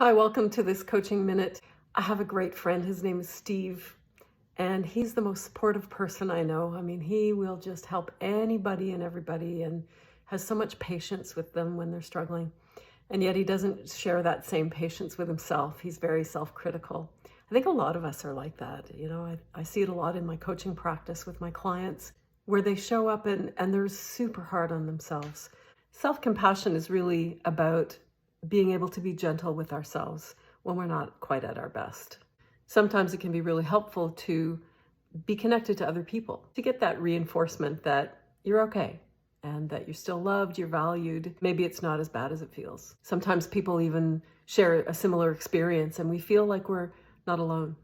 Hi, welcome to this coaching minute. I have a great friend. His name is Steve, and he's the most supportive person I know. I mean, he will just help anybody and everybody and has so much patience with them when they're struggling. And yet he doesn't share that same patience with himself. He's very self-critical. I think a lot of us are like that. I see it a lot in my coaching practice with my clients where they show up and they're super hard on themselves. Self-compassion is really about being able to be gentle with ourselves when we're not quite at our best. Sometimes it can be really helpful to be connected to other people, to get that reinforcement that you're okay and that you're still loved, you're valued. Maybe it's not as bad as it feels. Sometimes people even share a similar experience and we feel like we're not alone.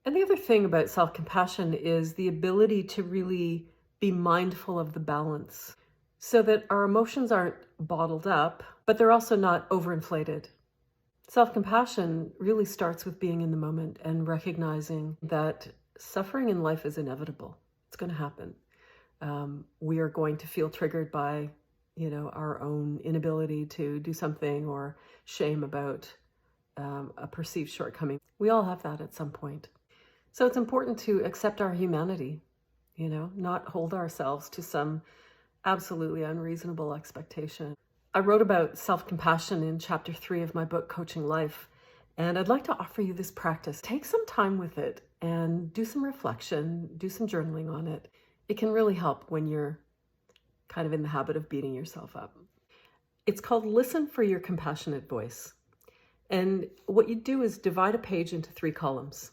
And the other thing about self-compassion is the ability to really be mindful of the balance so that our emotions aren't bottled up, but they're also not overinflated. Self-compassion really starts with being in the moment and recognizing that suffering in life is inevitable. It's going to happen. We are going to feel triggered by, our own inability to do something or shame about a perceived shortcoming. We all have that at some point. So it's important to accept our humanity, not hold ourselves to some absolutely unreasonable expectation. I wrote about self-compassion in chapter 3 of my book, Coaching Life, and I'd like to offer you this practice. Take some time with it and do some reflection, do some journaling on it. It can really help when you're kind of in the habit of beating yourself up. It's called Listen for Your Compassionate Voice. And what you do is divide a page into 3 columns.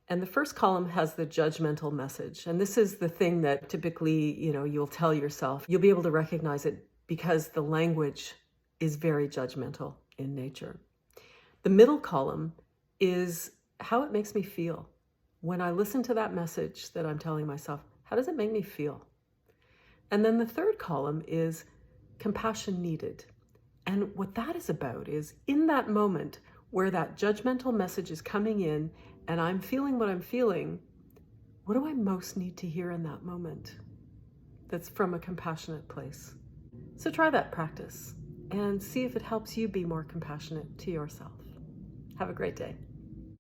And the first column has the judgmental message. And this is the thing that typically, you'll tell yourself. You'll be able to recognize it because the language is very judgmental in nature. The middle column is how it makes me feel. When I listen to that message that I'm telling myself, how does it make me feel? And then the third column is compassion needed. And what that is about is in that moment where that judgmental message is coming in and I'm feeling what I'm feeling, what do I most need to hear in that moment that's from a compassionate place? So try that practice and see if it helps you be more compassionate to yourself. Have a great day.